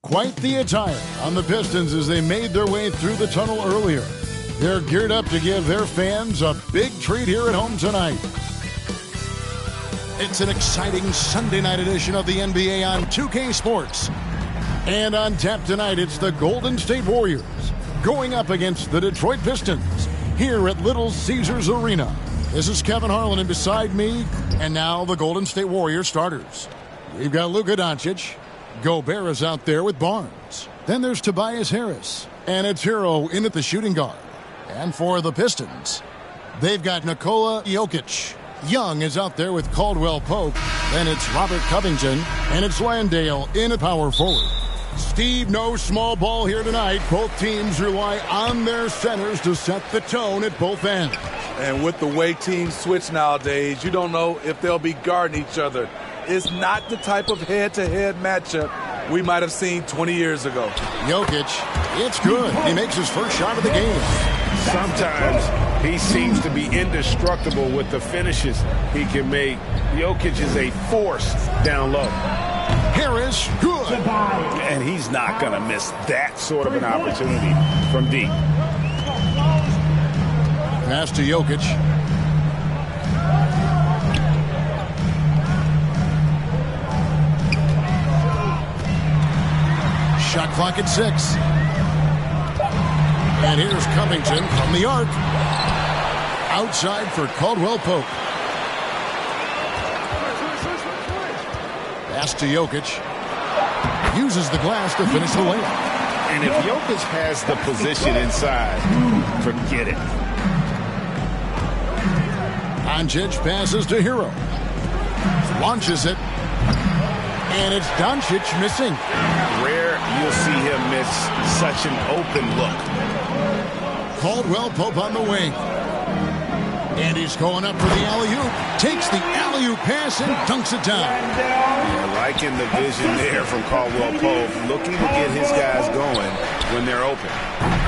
Quite the attire on the Pistons as they made their way through the tunnel earlier. They're geared up to give their fans a big treat here at home tonight. It's an exciting Sunday night edition of the NBA on 2K Sports. And on tap tonight, it's the Golden State Warriors going up against the Detroit Pistons here at Little Caesars Arena. This is Kevin Harlan, and beside me, and now the Golden State Warriors starters. We've got Luka Doncic. Gobert is out there with Barnes. Then there's Tobias Harris. And it's Hero in at the shooting guard. And for the Pistons, they've got Nikola Jokic. Young is out there with Caldwell Pope. Then it's Robert Covington. And it's Landale in at power forward. Steve, no small ball here tonight. Both teams rely on their centers to set the tone at both ends. And with the way teams switch nowadays, you don't know if they'll be guarding each other. It's not the type of head-to-head matchup we might have seen 20 years ago. Jokic, it's good. He makes his first shot of the game. Sometimes he seems to be indestructible with the finishes he can make. Jokic is a force down low. Harris, good. And he's not going to miss that sort of an opportunity from deep. Pass to Jokic. Shot clock at 6. And here's Covington from the arc. Outside for Caldwell Pope. Pass to Jokic. Uses the glass to finish the layup. And if Jokic has the position inside, forget it. Doncic passes to Hero. Launches it. And it's Doncic missing. Rare you'll see him miss such an open look. Caldwell Pope on the wing. And he's going up for the alley-oop. Takes the alley-oop pass and dunks it down. Yeah, liking the vision there from Caldwell Pope. Looking to get his guys going when they're open.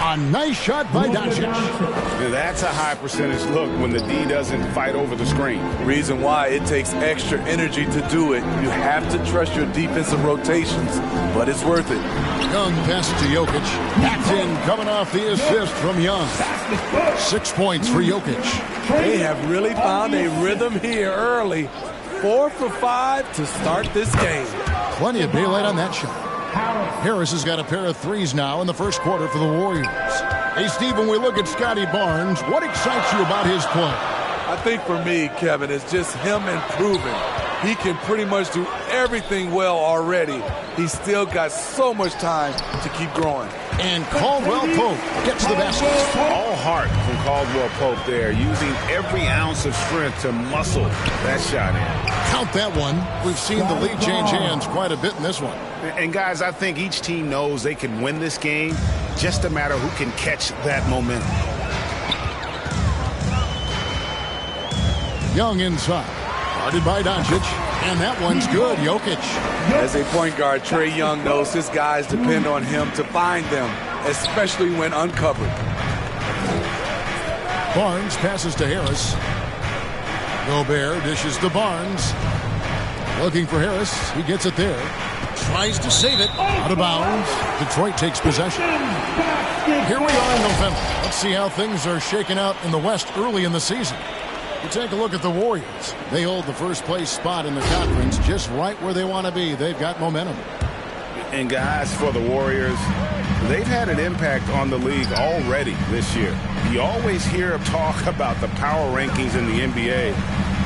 A nice shot by Doncic. Now that's a high percentage look when the D doesn't fight over the screen. Reason why it takes extra energy to do it. You have to trust your defensive rotations, but it's worth it. Young passes to Jokic. Backed in, coming off the assist from Young. 6 points for Jokic. They have really found a rhythm here early. 4 for 5 to start this game. Plenty of daylight on that shot. Harris has got a pair of threes now in the first quarter for the Warriors. Hey, Steve, when we look at Scotty Barnes, what excites you about his play? I think for me, Kevin, it's just him improving. He can pretty much do everything well already. He's still got so much time to keep growing. And Caldwell Pope gets the basket. All heart from Caldwell Pope there, using every ounce of strength to muscle that shot in. Count that one. We've seen the lead change hands quite a bit in this one. And guys, I think each team knows they can win this game. Just a matter who can catch that momentum. Young inside. Guarded by Doncic. And that one's good. Jokic. As a point guard, Trae Young knows his guys depend on him to find them, especially when uncovered. Barnes passes to Harris. Gobert dishes to Barnes. Looking for Harris. He gets it there. Tries to save it. Out of bounds. Detroit takes possession. Here we are in November. Let's see how things are shaking out in the West early in the season. You take a look at the Warriors. They hold the first place spot in the conference just right where they want to be. They've got momentum. And guys, for the Warriors, they've had an impact on the league already this year. You always hear talk about the power rankings in the NBA,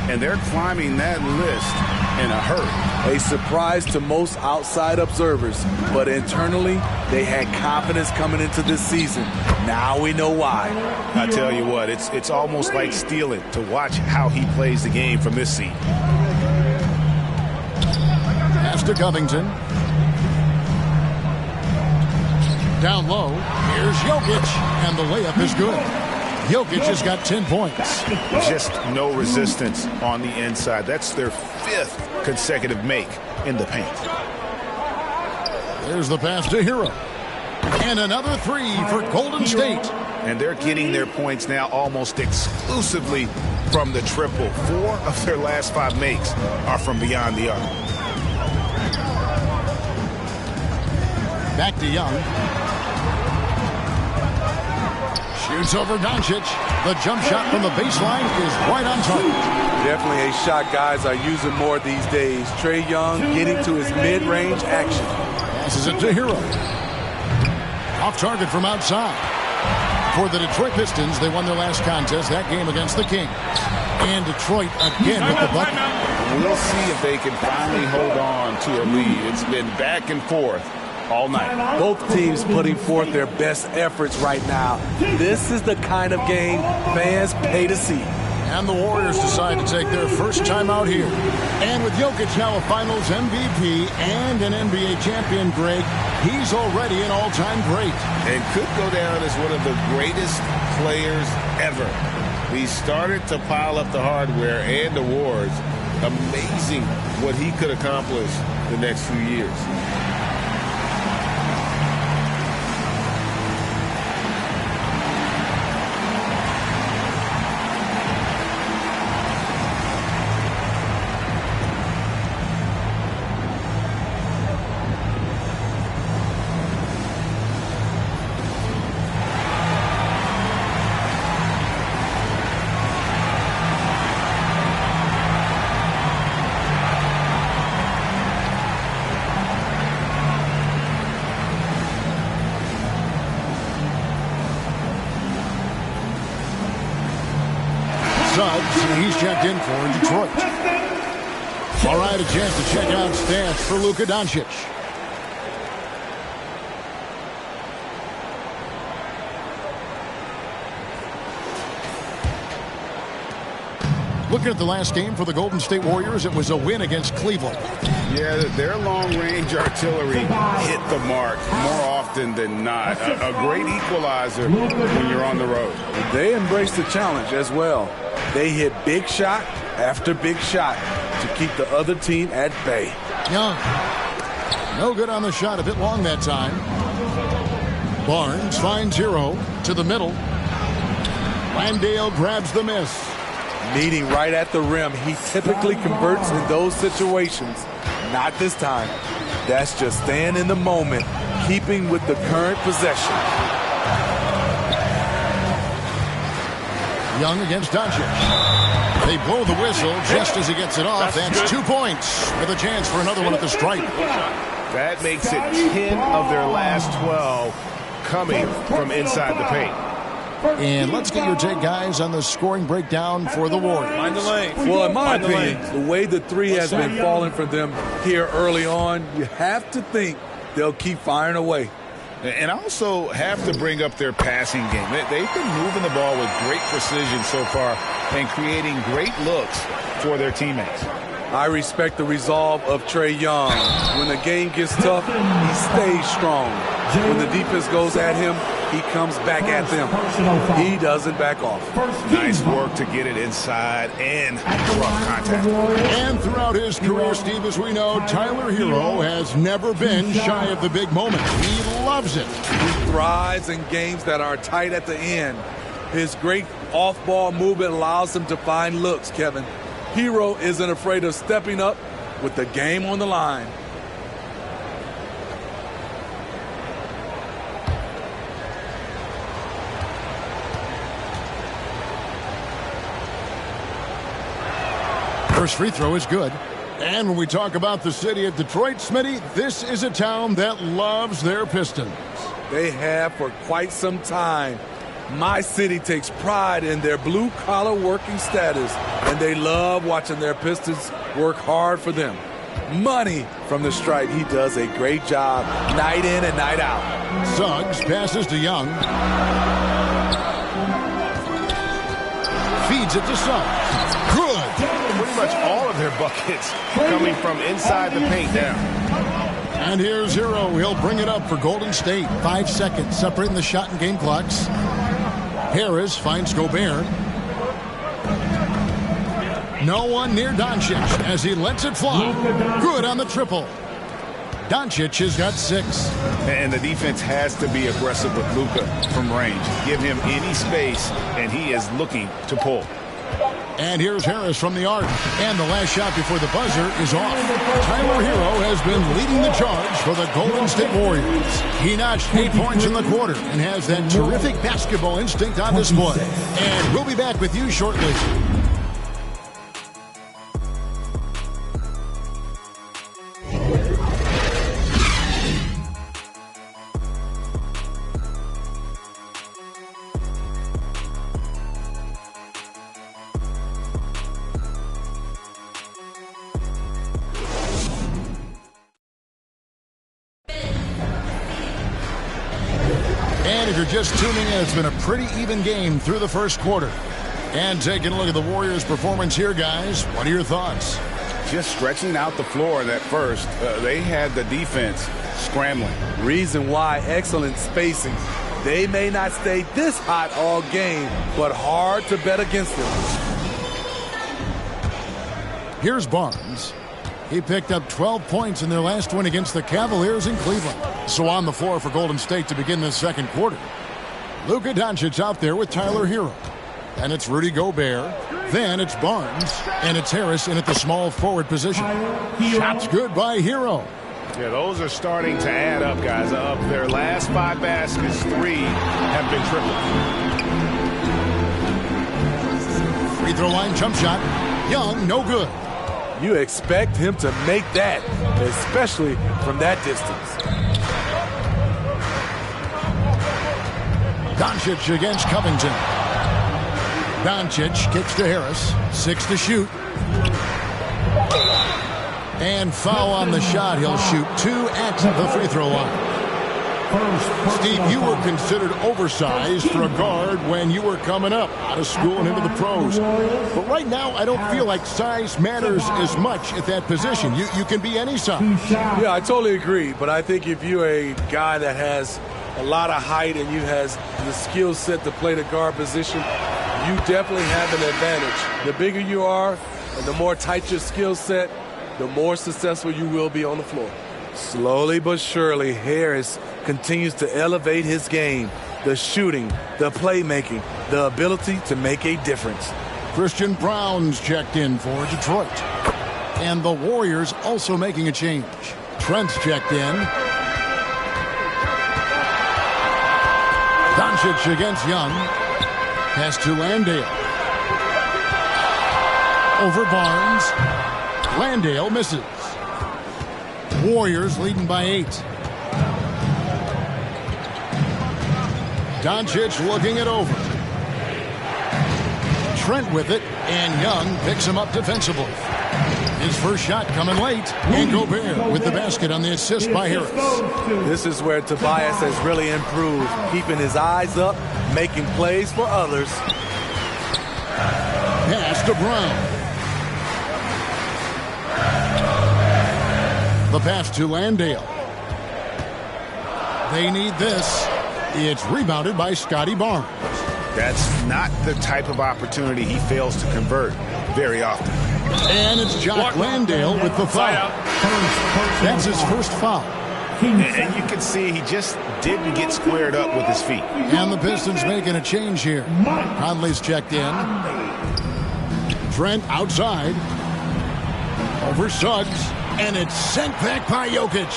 and they're climbing that list in a hurry. A surprise to most outside observers, but internally, they had confidence coming into this season. Now we know why. I tell you what, it's almost like stealing to watch how he plays the game from this seat. Pass to Covington. Down low, here's Jokic, and the layup is good. Jokic has got 10 points. Just no resistance on the inside. That's their 5th consecutive make in the paint. There's the pass to Hero. And another three for Golden State. and they're getting their points now almost exclusively from the triple. 4 of their last 5 makes are from beyond the arc. Back to Young. Shoots over Doncic. The jump shot from the baseline is right on target. Definitely a shot guys are using more these days. Trae Young getting to his mid-range action. Passes it to Hero. Off target from outside. For the Detroit Pistons, they won their last contest, that game against the Kings. And Detroit again with the bucket. We'll see if they can finally hold on to a lead. It's been back and forth all night. Both teams putting forth their best efforts right now. This is the kind of game fans pay to see. And the Warriors decide to take their first time out here. And with Jokic now a Finals MVP and an NBA champion, Greg, he's already an all-time great. And could go down as one of the greatest players ever. He started to pile up the hardware and awards. Amazing what he could accomplish the next few years. He's checked in for Detroit. All right, a chance to check out stats for Luka Doncic. Looking at the last game for the Golden State Warriors, it was a win against Cleveland. Yeah, their long-range artillery hit the mark more often than not. A great equalizer when you're on the road. They embraced the challenge as well. They hit big shot after big shot to keep the other team at bay. Young. No good on the shot, a bit long that time. Barnes finds Hero to the middle. Landale grabs the miss. Meeting right at the rim. He typically converts in those situations. Not this time. That's just staying in the moment, keeping with the current possession. Young against Doncic. They blow the whistle just as he gets it off. That's 2 points with a chance for another one at the stripe. That makes it 10 of their last 12 coming from inside the paint. And let's get your take, guys, on the scoring breakdown for the Warriors. Well, in my opinion, the way the three has been falling for them here early on, you have to think they'll keep firing away. And also have to bring up their passing game. They've been moving the ball with great precision so far and creating great looks for their teammates. I respect the resolve of Trae Young. When the game gets tough, he stays strong. When the defense goes at him, he comes back at them. He doesn't back off. Nice work to get it inside and rough contact. And throughout his career, Steve, as we know, Tyler Hero has never been shy of the big moment. He loves it. He thrives in games that are tight at the end. His great off-ball movement allows him to find looks, Kevin. Hero isn't afraid of stepping up with the game on the line. First free throw is good. And when we talk about the city of Detroit, Smitty, this is a town that loves their Pistons. They have for quite some time. My city takes pride in their blue-collar working status, and they love watching their Pistons work hard for them. Money from the stripe. He does a great job night in and night out. Suggs passes to Young. Feeds it to Suggs. Good. Pretty much all of their buckets coming from inside the paint now. And here's Hero. He'll bring it up for Golden State. 5 seconds separating the shot and game clocks. Harris finds Gobert. No one near Doncic as he lets it fly. Good on the triple. Doncic has got 6. And the defense has to be aggressive with Luka from range. Give him any space, and he is looking to pull. And here's Harris from the arc. And the last shot before the buzzer is off. Tyler Hero has been leading the charge for the Golden State Warriors. He notched 8 points in the quarter and has that terrific basketball instinct on display. And we'll be back with you shortly. And if you're just tuning in, it's been a pretty even game through the first quarter. And taking a look at the Warriors' performance here, guys, what are your thoughts? Just stretching out the floor at first. They had the defense scrambling. Reason why, excellent spacing. They may not stay this hot all game, but hard to bet against them. Here's Barnes. He picked up 12 points in their last win against the Cavaliers in Cleveland. So on the floor for Golden State to begin this second quarter. Luka Doncic out there with Tyler Hero. And it's Rudy Gobert. Then it's Barnes. And it's Harris in at the small forward position. Shots good by Hero. Yeah, those are starting to add up, guys. Of their last 5 baskets, 3 have been triple. Free throw line jump shot. Young, no good. You expect him to make that, especially from that distance. Doncic against Covington. Doncic kicks to Harris. 6 to shoot. And foul on the shot. He'll shoot 2 at the free throw line. Steve, you were considered oversized for a guard when you were coming up out of school and into the pros. But right now, I don't feel like size matters as much at that position. You can be any size. Yeah, I totally agree. But I think if you're a guy that has a lot of height and you has the skill set to play the guard position, you definitely have an advantage. The bigger you are and the more tight your skill set, the more successful you will be on the floor. Slowly but surely, Harris continues to elevate his game. The shooting, the playmaking, the ability to make a difference. Christian Brown's checked in for Detroit. And the Warriors also making a change. Trent's checked in. Doncic against Young. Pass to Landale. Over Barnes. Landale misses. Warriors leading by 8. Doncic looking it over. Trent with it, and Young picks him up defensively. His first shot coming late, and Gobert with the basket on the assist by Harris. This is where Tobias has really improved, keeping his eyes up, making plays for others. Pass to Brown. The pass to Landale. They need this. It's rebounded by Scotty Barnes. That's not the type of opportunity he fails to convert very often. And it's Jock Landale with the foul. That's his first foul. And you can see he just didn't get squared up with his feet. And the Pistons making a change here. Conley's checked in. Trent outside. Over Suggs. And it's sent back by Jokic.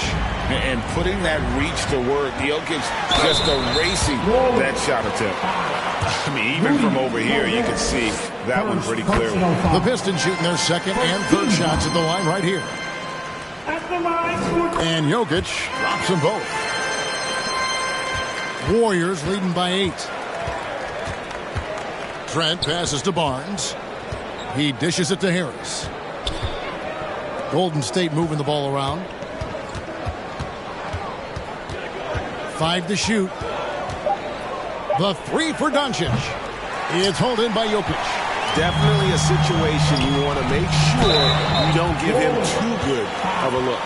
And putting that reach to work, Jokic just erasing that shot attempt. I mean, even from over here, you can see that one pretty clearly. The Pistons shooting their second and third shots at the line right here. And Jokic drops them both. Warriors leading by 8. Trent passes to Barnes. He dishes it to Harris. Golden State moving the ball around. 5 to shoot. The 3 for Doncic. It's hauled in by Jokic. Definitely a situation you want to make sure you don't give him too good of a look.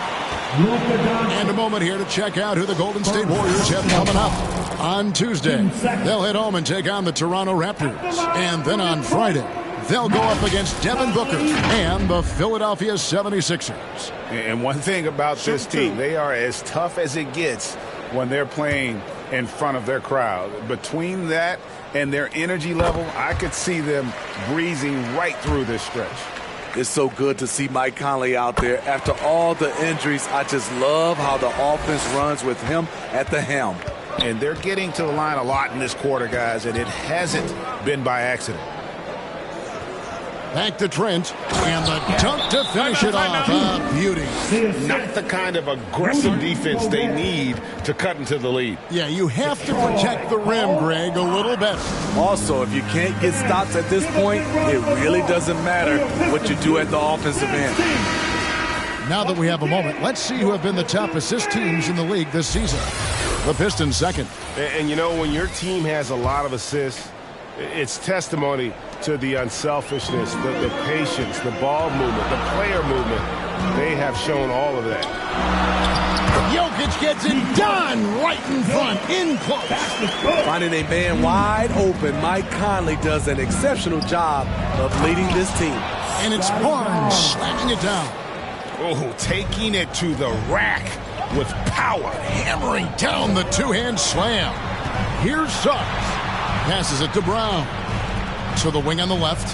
And a moment here to check out who the Golden State Warriors have coming up. On Tuesday, they'll head home and take on the Toronto Raptors. And then on Friday, They'll go up against Devin Booker and the Philadelphia 76ers. And one thing about this team, they are as tough as it gets when they're playing in front of their crowd. Between that and their energy level, I could see them breezing right through this stretch. It's so good to see Mike Conley out there. After all the injuries, I just love how the offense runs with him at the helm. And they're getting to the line a lot in this quarter, guys, and it hasn't been by accident. Back to Trent, and the dunk to finish it off. A beauty. Not the kind of aggressive defense they need to cut into the lead. Yeah, you have to protect the rim, Greg, a little better. Also, if you can't get stops at this point, it really doesn't matter what you do at the offensive end. Now that we have a moment, let's see who have been the top assist teams in the league this season. The Pistons second. And you know, when your team has a lot of assists, it's testimony to the unselfishness, the patience, the ball movement, the player movement. They have shown all of that. Jokic gets it done right in front, in close. Finding a man wide open, Mike Conley does an exceptional job of leading this team. And it's Barnes slamming it down. Oh, taking it to the rack with power. Hammering down the two-hand slam. Here's Suggs. Passes it to Brown. To the wing on the left.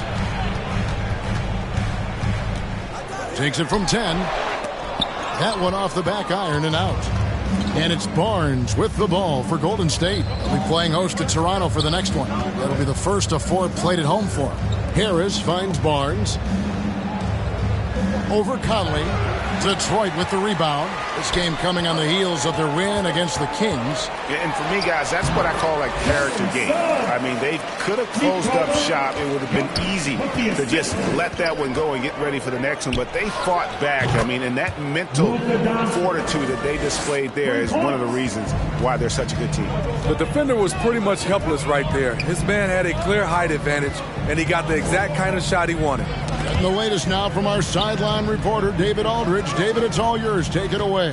Takes it from 10. That one off the back iron and out. And it's Barnes with the ball for Golden State. They'll be playing host to Toronto for the next one. That'll be the first of 4 played at home for him. Harris finds Barnes. Over Conley. Detroit with the rebound. This game coming on the heels of their win against the Kings. And for me, guys, that's what I call a character game. I mean, they could have closed up shop. It would have been easy to just let that one go and get ready for the next one. But they fought back. I mean, and that mental fortitude that they displayed there is one of the reasons why they're such a good team. The defender was pretty much helpless right there. His man had a clear height advantage, and he got the exact kind of shot he wanted. And the latest now from our sideline reporter, David Aldridge. David, it's all yours. Take it away.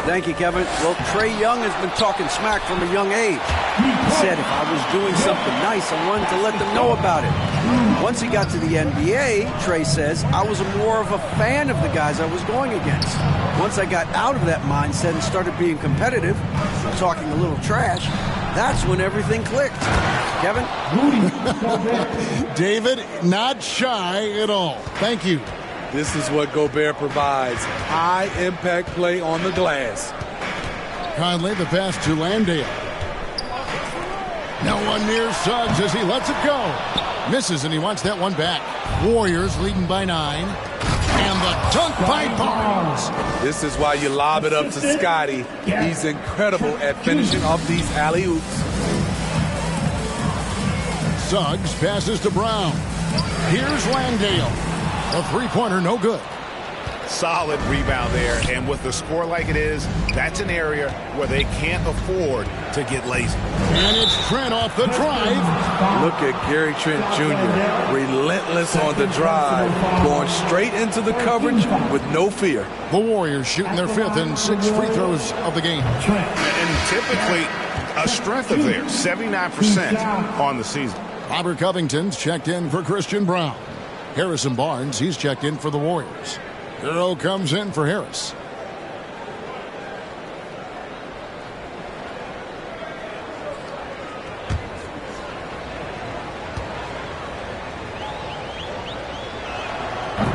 Thank you, Kevin. Well, Trae Young has been talking smack from a young age. He said if I was doing something nice, I wanted to let them know about it. Once he got to the NBA, Trae says, I was more of a fan of the guys I was going against. Once I got out of that mindset and started being competitive, talking a little trash, that's when everything clicked. Kevin? David, not shy at all. Thank you. This is what Gobert provides. High-impact play on the glass. Conley, the pass to Landale. No one near Suggs as he lets it go. Misses, and he wants that one back. Warriors leading by 9. And the dunk by Barnes. This is why you lob it up to Scotty. He's incredible at finishing off these alley-oops. Suggs passes to Brown. Here's Landale. A three-pointer, no good. Solid rebound there, and with the score like it is, that's an area where they can't afford to get lazy. And it's Trent off the drive. Look at Gary Trent Jr., relentless on the drive, going straight into the coverage with no fear. The Warriors shooting their 5th and 6th free throws of the game. And typically a strength of theirs, 79% on the season. Robert Covington's checked in for Christian Brown. Harrison Barnes, he's checked in for the Warriors. Hero comes in for Harris.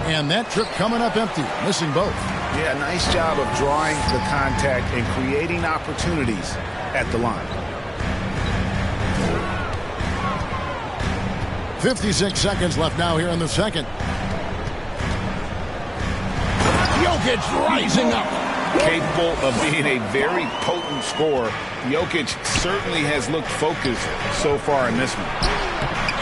And that trip coming up empty, missing both. Yeah, nice job of drawing the contact and creating opportunities at the line. 56 seconds left now here in the second. Jokic rising up. Capable of being a very potent scorer. Jokic certainly has looked focused so far in this one.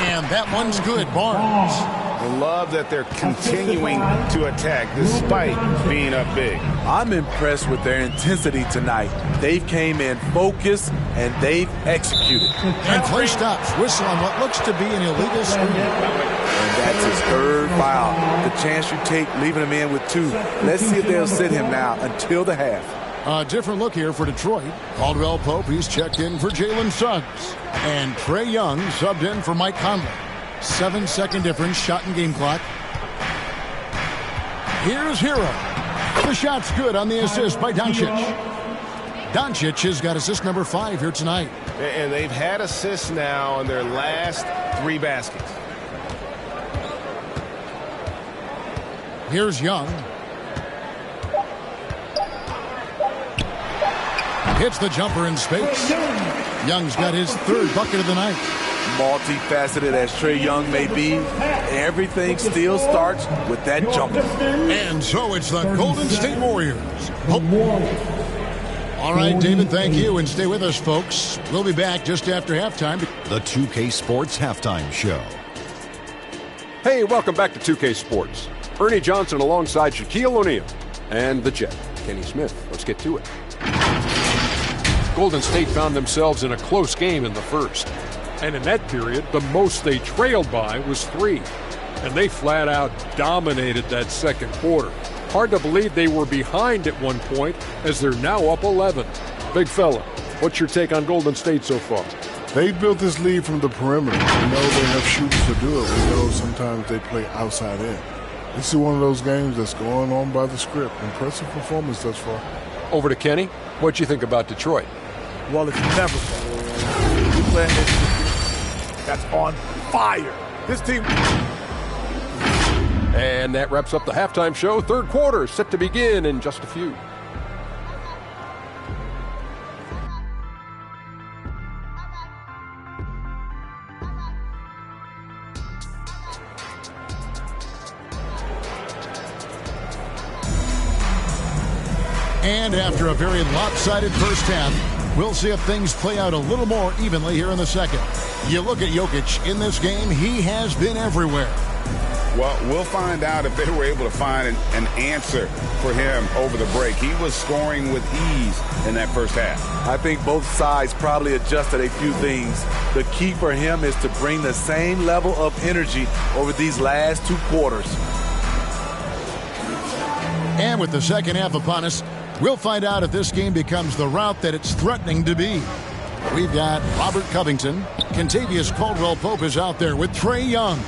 And that one's good, Barnes. I love that they're continuing to attack despite being up big. I'm impressed with their intensity tonight. They've came in focused and they've executed. And play stops. Whistle on what looks to be an illegal screen. And that's his 3rd foul. The chance you take leaving him in with 2. Let's see if they'll sit him now until the half. A different look here for Detroit. Caldwell Pope, he's checked in for Jalen Suggs. And Trae Young subbed in for Mike Conley. 7-second difference, shot and game clock. Here's Hero. The shot's good on the assist by Doncic. Doncic has got assist number 5 here tonight. And they've had assists now on their last 3 baskets. Here's Young. Hits the jumper in space. Young's got his 3rd bucket of the night. Multifaceted as Trae Young may be, everything still starts with that jumper. And so it's the Golden State Warriors. All right, David, thank you. And stay with us, folks. We'll be back just after halftime. The 2K Sports Halftime Show. Hey, welcome back to 2K Sports. Ernie Johnson alongside Shaquille O'Neal and the Jet, Kenny Smith. Let's get to it. Golden State found themselves in a close game in the first. And in that period, the most they trailed by was 3. And they flat out dominated that second quarter. Hard to believe they were behind at one point as they're now up 11. Big fella, what's your take on Golden State so far? They built this lead from the perimeter. We know they have shooters to do it. We know sometimes they play outside in. This is one of those games that's going on by the script. Impressive performance thus far. Over to Kenny. What you think about Detroit? Well, it's never we playing this that's on fire. This team. And that wraps up the halftime show. Third quarter set to begin in just a few. And after a very lopsided first half, we'll see if things play out a little more evenly here in the second. You look at Jokic in this game, he has been everywhere. Well, we'll find out if they were able to find an answer for him over the break. He was scoring with ease in that first half. I think both sides probably adjusted a few things. The key for him is to bring the same level of energy over these last 2 quarters. And with the second half upon us, we'll find out if this game becomes the route that it's threatening to be. We've got Robert Covington. Kentavious Caldwell-Pope is out there with Trae Young.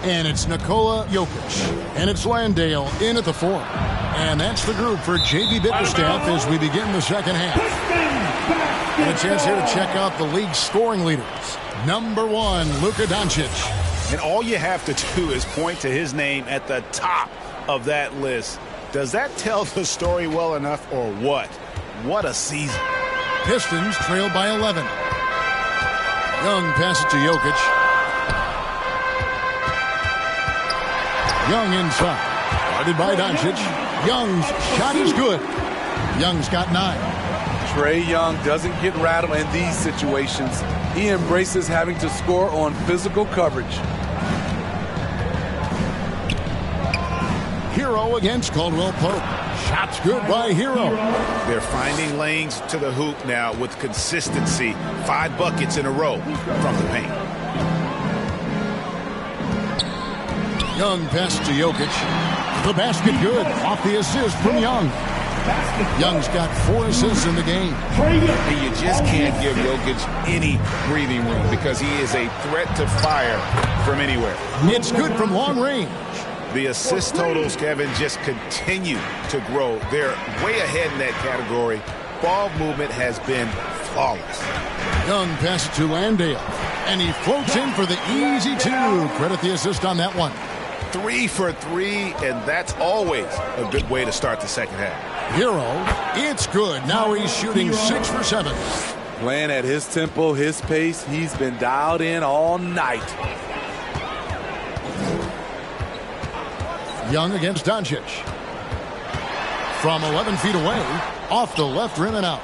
And it's Nikola Jokic. And it's Landale in at the 4. And that's the group for J.B. Bickerstaff as we begin the second half. And a chance here to check out the league's scoring leaders. Number 1, Luka Doncic. And all you have to do is point to his name at the top of that list. Does that tell the story well enough or what? What a season. Pistons trail by 11. Young passes to Jokic. Young inside. Guarded by Doncic. Young's shot is good. Young's got 9. Trae Young doesn't get rattled in these situations. He embraces having to score on physical coverage. Hero against Caldwell-Pope. Shots good by Hero. They're finding lanes to the hoop now with consistency. 5 buckets in a row from the paint. Young pass to Jokic. The basket good. Off the assist from Young. Young's got 4 assists in the game. You just can't give Jokic any breathing room because he is a threat to fire from anywhere. It's good from long range. The assist totals, Kevin, just continue to grow. They're way ahead in that category. Ball movement has been flawless. Young passes to Landale. And he floats in for the easy 2. Credit the assist on that one. 3 for 3, and that's always a good way to start the second half. Hero, it's good. Now he's shooting 6 for 7. Playing at his tempo, his pace, he's been dialed in all night. Young against Doncic. From 11 feet away, off the left rim and out.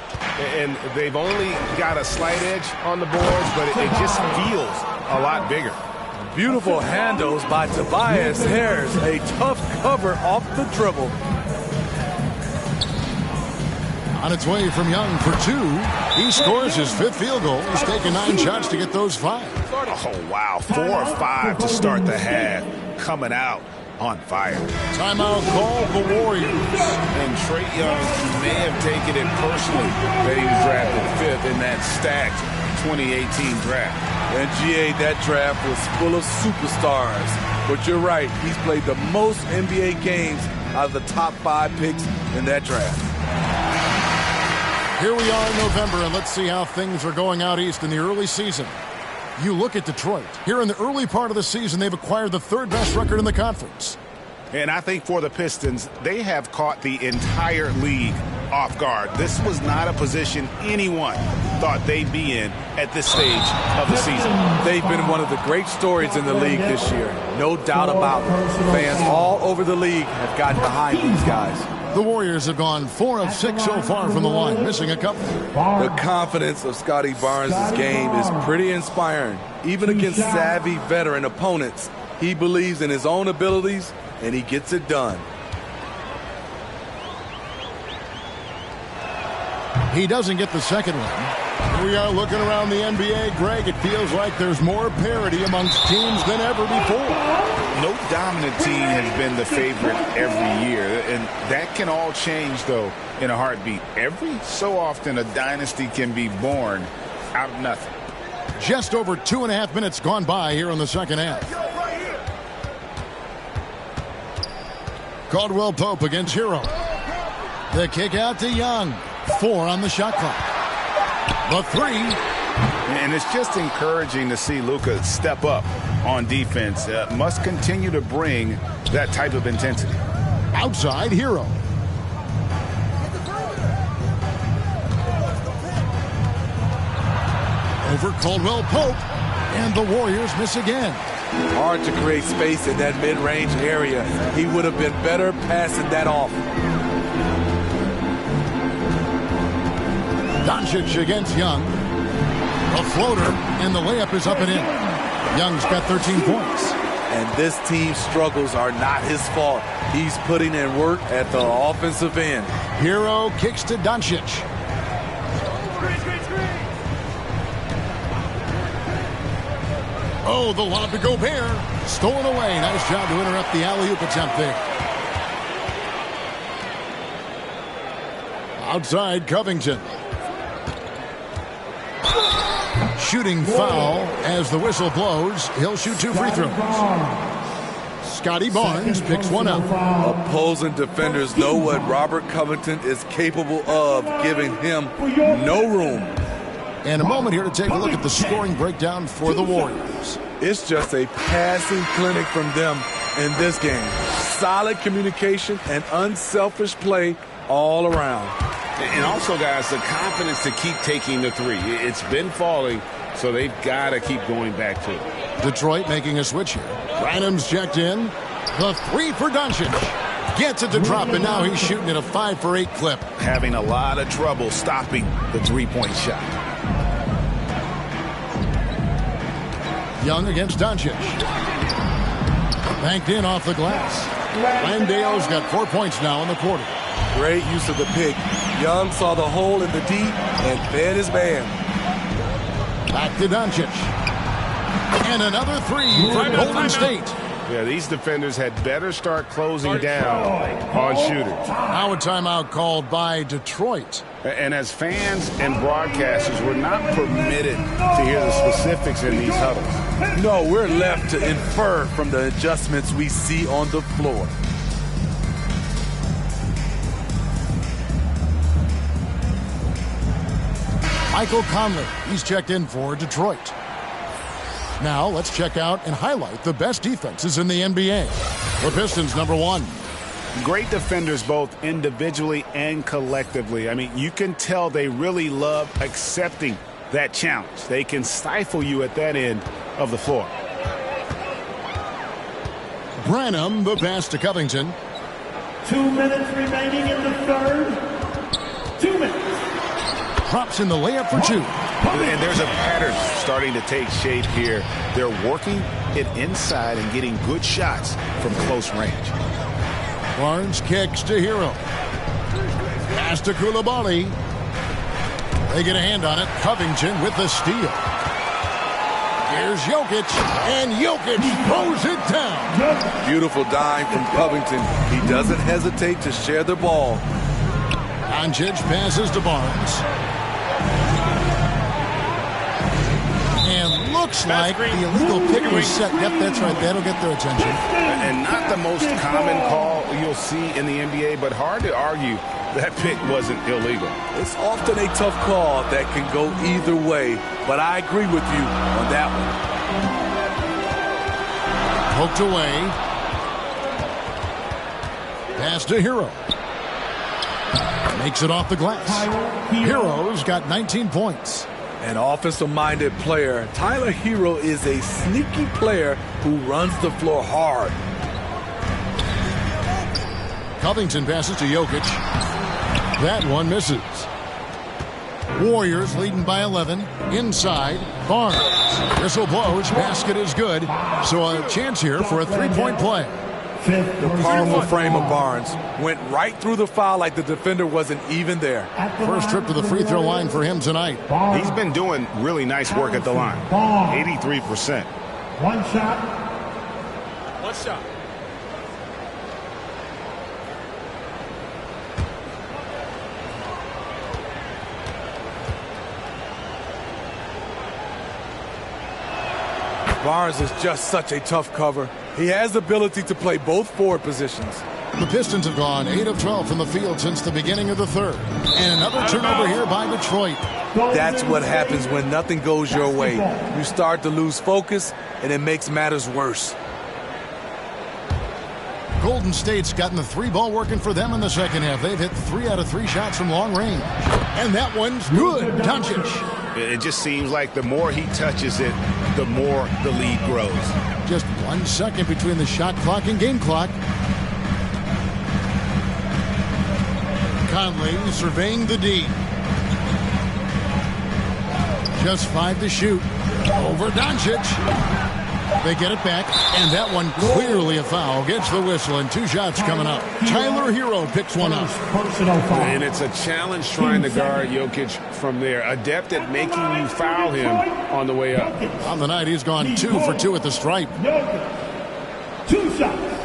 And they've only got a slight edge on the boards, but it just feels a lot bigger. Beautiful handles by Tobias Harris. A tough cover off the dribble. On its way from Young for 2. He scores his 5th field goal. He's taken 9 shots to get those 5. Oh, wow. 4 or 5 to start the half. Coming out on fire. Timeout call the Warriors. And Trae Young may have taken it personally that he was drafted 5th in that stacked 2018 draft. And GA, that draft was full of superstars. But you're right, he's played the most NBA games out of the top 5 picks in that draft. Here we are in November, and let's see how things are going out east in the early season. You look at Detroit. Here in the early part of the season, they've acquired the 3rd best record in the conference. And I think for the Pistons, they have caught the entire league off guard. This was not a position anyone thought they'd be in at this stage of the season. They've been one of the great stories in the league this year. No doubt about it. Fans all over the league have gotten behind these guys. The Warriors have gone 4 of 6 so far from the line, missing a couple. The confidence of Scotty Barnes' game is pretty inspiring. Even against savvy veteran opponents, he believes in his own abilities, and he gets it done. He doesn't get the second one. Here we are looking around the NBA. Greg, it feels like there's more parity amongst teams than ever before. No dominant team has been the favorite every year, and that can all change, though, in a heartbeat. Every so often, a dynasty can be born out of nothing. Just over 2.5 minutes gone by here in the second half. Caldwell Pope against Hero. The kick out to Young. 4 on the shot clock. The 3. And it's just encouraging to see Luka step up on defense. Must continue to bring that type of intensity. Outside, Hero. Over Caldwell Pope. And the Warriors miss again. Hard to create space in that mid-range area. He would have been better passing that off. Doncic against Young. A floater, and the layup is up and in. Young's got 13 points. And this team's struggles are not his fault. He's putting in work at the offensive end. Hero kicks to Doncic. Oh, the lob to Gobert. Stolen away. Nice job to interrupt the alley-oop attempt there. Outside, Covington. Shooting foul as the whistle blows. He'll shoot 2 free throws. Scotty Barnes picks one up. Opposing defenders know what Robert Covington is capable of, giving him no room. And a moment here to take a look at the scoring breakdown for the Warriors. It's just a passing clinic from them in this game. Solid communication and unselfish play all around. And also, guys, the confidence to keep taking the 3. It's been falling, so they've got to keep going back to it. Detroit making a switch here. Branham's checked in. The 3 for Doncic. Gets it to drop, and now he's shooting at a 5 for 8 clip. Having a lot of trouble stopping the 3-point shot. Young against Doncic. Banked in off the glass. Landale's got 4 points now in the quarter. Great use of the pick. Young saw the hole in the D and fed his man. Back to Doncic. And another 3 for Golden State. Yeah, these defenders had better start closing down on shooters. Now a timeout called by Detroit. And as fans and broadcasters, we're not permitted to hear the specifics in these huddles. No, we're left to infer from the adjustments we see on the floor. Michael Conley, he's checked in for Detroit. Now let's check out and highlight the best defenses in the NBA. The Pistons, number 1. Great defenders both individually and collectively. I mean, you can tell they really love accepting that challenge. They can stifle you at that end of the floor. Branham, the pass to Covington. 2 minutes remaining in the third. 2 minutes. Drops in the layup for 2. And there's a pattern starting to take shape here. They're working it inside and getting good shots from close range. Barnes kicks to Hero. Pass to Koulibaly. They get a hand on it. Covington with the steal. Here's Jokic, and Jokic throws it down. Beautiful dime from Covington. He doesn't hesitate to share the ball. Doncic passes to Barnes. looks like the illegal pick was set. Yep, that's right. That'll get their attention. And not the most common call you'll see in the NBA, but hard to argue that pick wasn't illegal. It's often a tough call that can go either way, but I agree with you on that one. Poked away. Pass to Hero. Makes it off the glass. Hero's got 19 points. An offensive-minded player, Tyler Hero is a sneaky player who runs the floor hard. Covington passes to Jokic. That one misses. Warriors leading by 11. Inside, Barnes. Whistle blows. Basket is good. So a chance here for a three-point play. The powerful frame of Barnes went right through the foul like the defender wasn't even there. First trip to the free throw line for him tonight. He's been doing really nice work at the line. 83%. One shot. One shot. Barnes is just such a tough cover. He has the ability to play both forward positions. The Pistons have gone 8 of 12 from the field since the beginning of the third. And another turnover here by Detroit. That's what happens when nothing goes your way. You start to lose focus, and it makes matters worse. Golden State's gotten the three ball working for them in the second half. They've hit 3 out of 3 shots from long range. And that one's good. Doncic. It just seems like the more he touches it, the more the lead grows. Just 1 second between the shot clock and game clock. Conley surveying the D. Just 5 to shoot. Over Doncic. They get it back, and that one clearly a foul. Gets the whistle, and 2 shots coming up. Tyler Hero picks one up. And it's a challenge trying to guard Jokic from there. Adept at making you foul him on the way up. On the night, he's gone 2 for 2 at the stripe. 2 shots.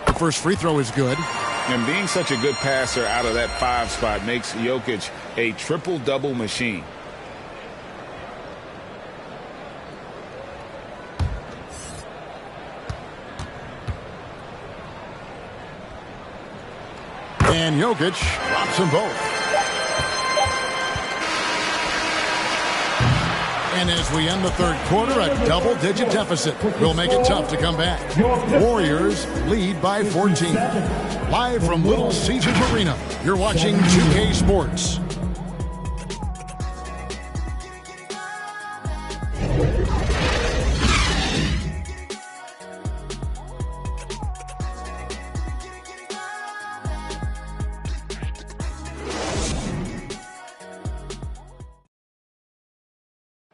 The first free throw is good. And being such a good passer out of that 5 spot makes Jokic a triple-double machine. And Jokic drops them both. And as we end the third quarter, a double-digit deficit will make it tough to come back. Warriors lead by 14. Live from Little Caesars Arena, you're watching 2K Sports.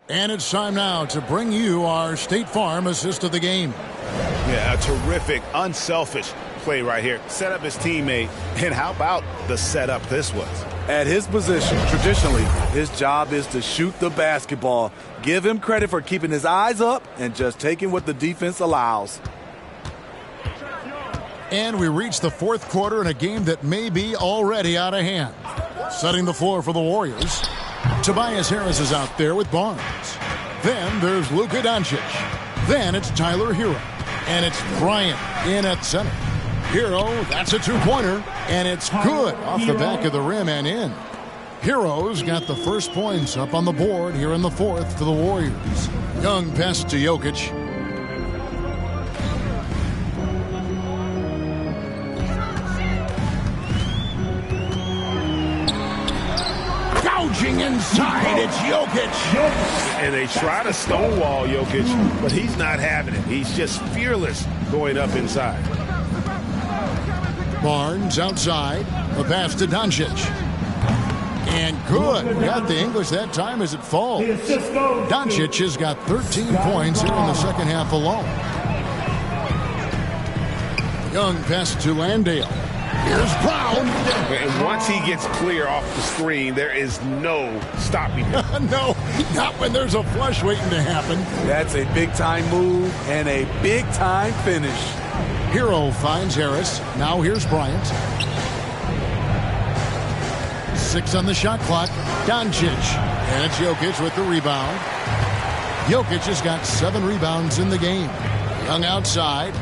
And it's time now to bring you our State Farm assist of the game. Yeah, a terrific, unselfish play right here. Set up his teammate, and how about the setup this was? At his position, traditionally, his job is to shoot the basketball. Give him credit for keeping his eyes up and just taking what the defense allows. And we reach the fourth quarter in a game that may be already out of hand. Setting the floor for the Warriors, Tobias Harris is out there with Barnes. Then there's Luka Doncic. Then it's Tyler Hero. And it's Bryant in at center. Hero, that's a 2-pointer. And it's good off the back of the rim and in. Hero's got the first points up on the board here in the fourth for the Warriors. Young pass to Jokic. Gouging inside, it's Jokic. And they try to stonewall Jokic, but he's not having it. He's just fearless going up inside. Barnes outside. The pass to Doncic. And good. Got the English that time as it falls. Doncic has got 13 points here in the second half alone. Young pass to Landale. Here's Brown. And once he gets clear off the screen, there is no stopping him. No, not when there's a flush waiting to happen. That's a big-time move and a big-time finish. Hero finds Harris. Now here's Bryant. 6 on the shot clock. Doncic. And it's Jokic with the rebound. Jokic has got 7 rebounds in the game. Young outside.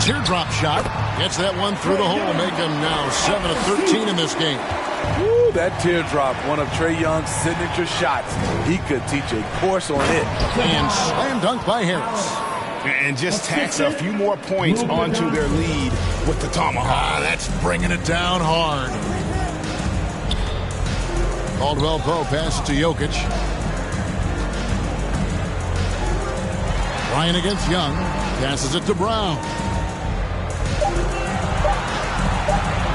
Teardrop shot. Gets that one through the hole. Make him now 7 of 13 in this game. Woo, that teardrop, one of Trae Young's signature shots. He could teach a course on it. And slam dunk by Harris. And just tacks a few more points onto their lead with the tomahawk. That's bringing it down hard. Caldwell Pope passes to Jokic. Bryant against Young. Passes it to Brown.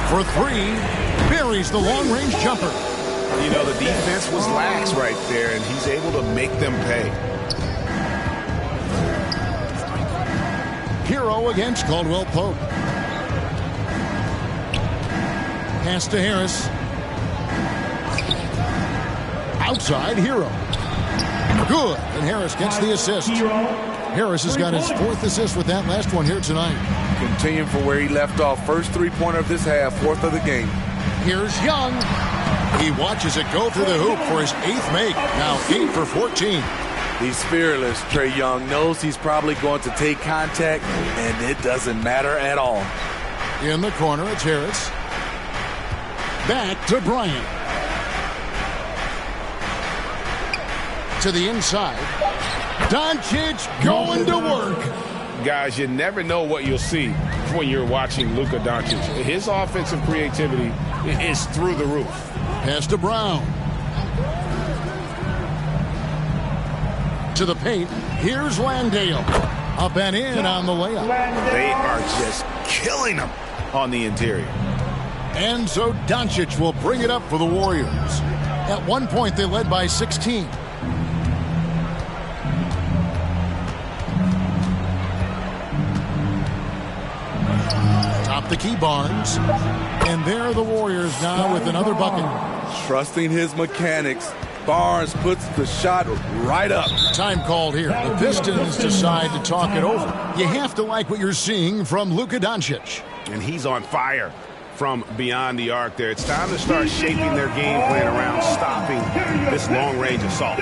For 3. Buries the long-range jumper. You know, the defense was lax right there, and he's able to make them pay. Hero against Caldwell Pope. Pass to Harris. Outside, Hero. Good, and Harris gets the assist. Harris has got his 4th assist with that last one here tonight. Continuing from where he left off. First 3-pointer of this half, 4th of the game. Here's Young. He watches it go through the hoop for his 8th make. Now 8 for 14. He's fearless. Trae Young knows he's probably going to take contact, and it doesn't matter at all. In the corner, it's Harris. Back to Bryant. To the inside. Doncic going to work. Guys, you never know what you'll see when you're watching Luka Doncic. His offensive creativity is through the roof. Pass to Brown. To the paint. Here's Landale. Up and in on the layup. They are just killing them on the interior. And so Doncic will bring it up for the Warriors. At one point, they led by 16. Top the key, Barnes. And there are the Warriors now with another bucket. Trusting his mechanics, Barnes puts the shot right up. Time called here. The Pistons decide to talk it over. You have to like what you're seeing from Luka Doncic. And he's on fire from beyond the arc there. It's time to start shaping their game plan around stopping this long-range assault.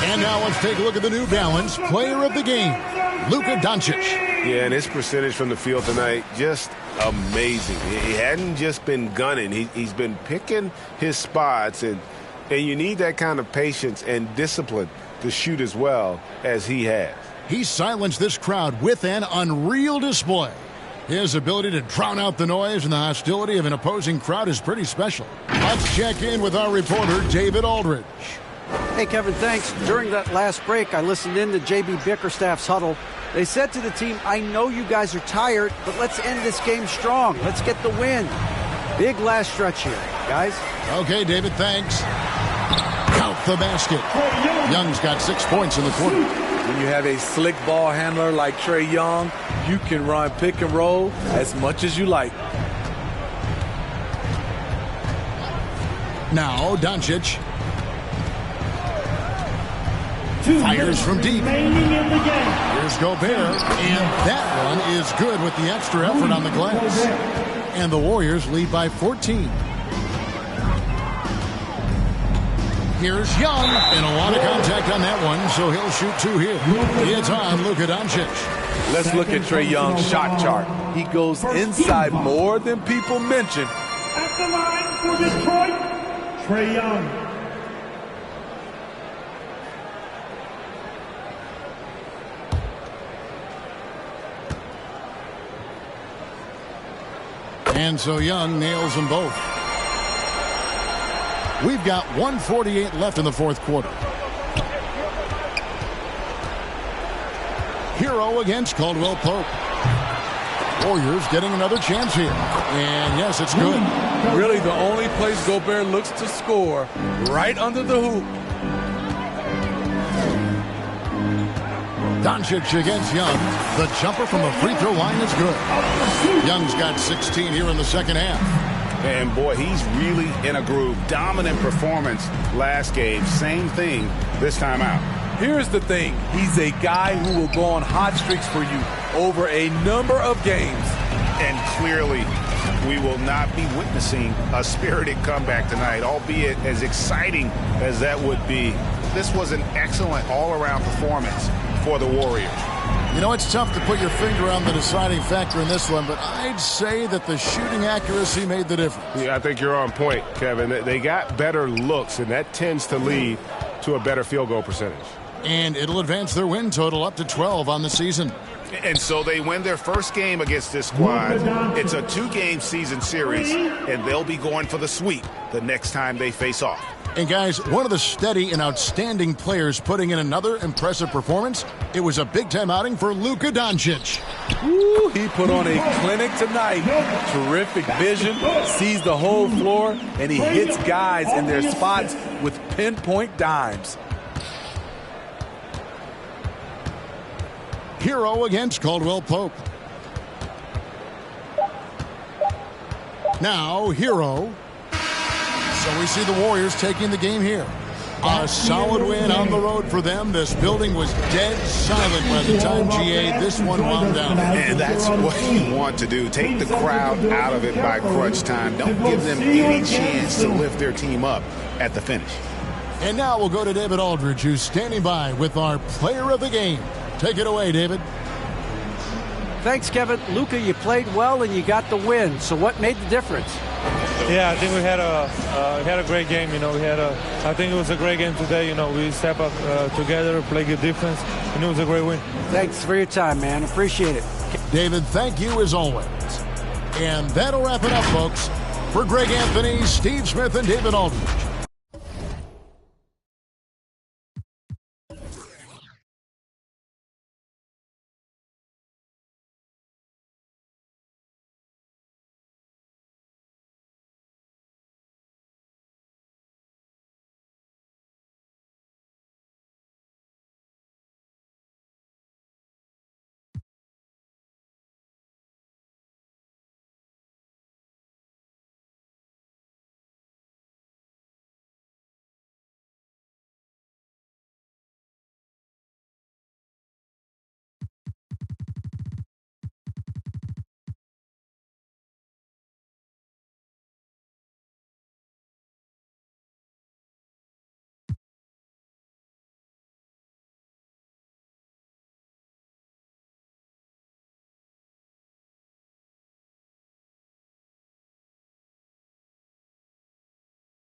And now let's take a look at the New Balance player of the game, Luka Doncic. Yeah, and his percentage from the field tonight, just amazing. He hadn't just been gunning. He's been picking his spots, and you need that kind of patience and discipline to shoot as well as he has. He silenced this crowd with an unreal display. His ability to drown out the noise and the hostility of an opposing crowd is pretty special. Let's check in with our reporter, David Aldridge. Hey, Kevin, thanks. During that last break, I listened in to J.B. Bickerstaff's huddle. They said to the team, I know you guys are tired, but let's end this game strong. Let's get the win. Big last stretch here, guys. Okay, David, thanks. Count the basket. Young's got 6 points in the quarter. When you have a slick ball handler like Trae Young, you can run pick and roll as much as you like. Now, Doncic. Fires from deep. Here's Gobert, and that one is good with the extra effort on the glass. And the Warriors lead by 14. Here's Young, and a lot of contact on that one, so he'll shoot 2 here. It's on Luka Doncic. Let's look at Trae Young's shot chart. He goes inside more than people mention. At the line for Detroit, Trae Young. And so Young nails them both. We've got 1:48 left in the fourth quarter. Hero against Caldwell Pope. Warriors getting another chance here. And yes, it's good. Really the only place Gobert looks to score, right under the hoop. Doncic against Young. The jumper from the free throw line is good. Young's got 16 here in the second half. And boy, he's really in a groove. Dominant performance last game. Same thing this time out. Here's the thing. He's a guy who will go on hot streaks for you over a number of games. And clearly, we will not be witnessing a spirited comeback tonight, albeit as exciting as that would be. This was an excellent all-around performance for the Warriors. You know, it's tough to put your finger on the deciding factor in this one, but I'd say that the shooting accuracy made the difference. Yeah, I think you're on point, Kevin. They got better looks, and that tends to lead to a better field goal percentage. And it'll advance their win total up to 12 on the season. And so they win their first game against this squad. It's a 2-game season series, and they'll be going for the sweep the next time they face off. And guys, one of the steady and outstanding players putting in another impressive performance, it was a big-time outing for Luka Doncic. Ooh, he put on a clinic tonight. Terrific vision, sees the whole floor, and he hits guys in their spots with pinpoint dimes. Hero against Caldwell Pope. Now, Hero. So we see the Warriors taking the game here. A solid win on the road for them. This building was dead silent by the time GA this one wound down. And that's what you want to do. Take the crowd out of it by crunch time. Don't give them any chance to lift their team up at the finish. And now we'll go to David Aldridge, who's standing by with our player of the game. Take it away, David. Thanks, Kevin. Luka, you played well and you got the win. So what made the difference? Yeah, I think we had a great game. You know, I think it was a great game today. You know, we step up together, play good defense, and it was a great win. Thanks for your time, man. Appreciate it. David, thank you as always. And that'll wrap it up, folks. For Greg Anthony, Steve Smith, and David Aldridge,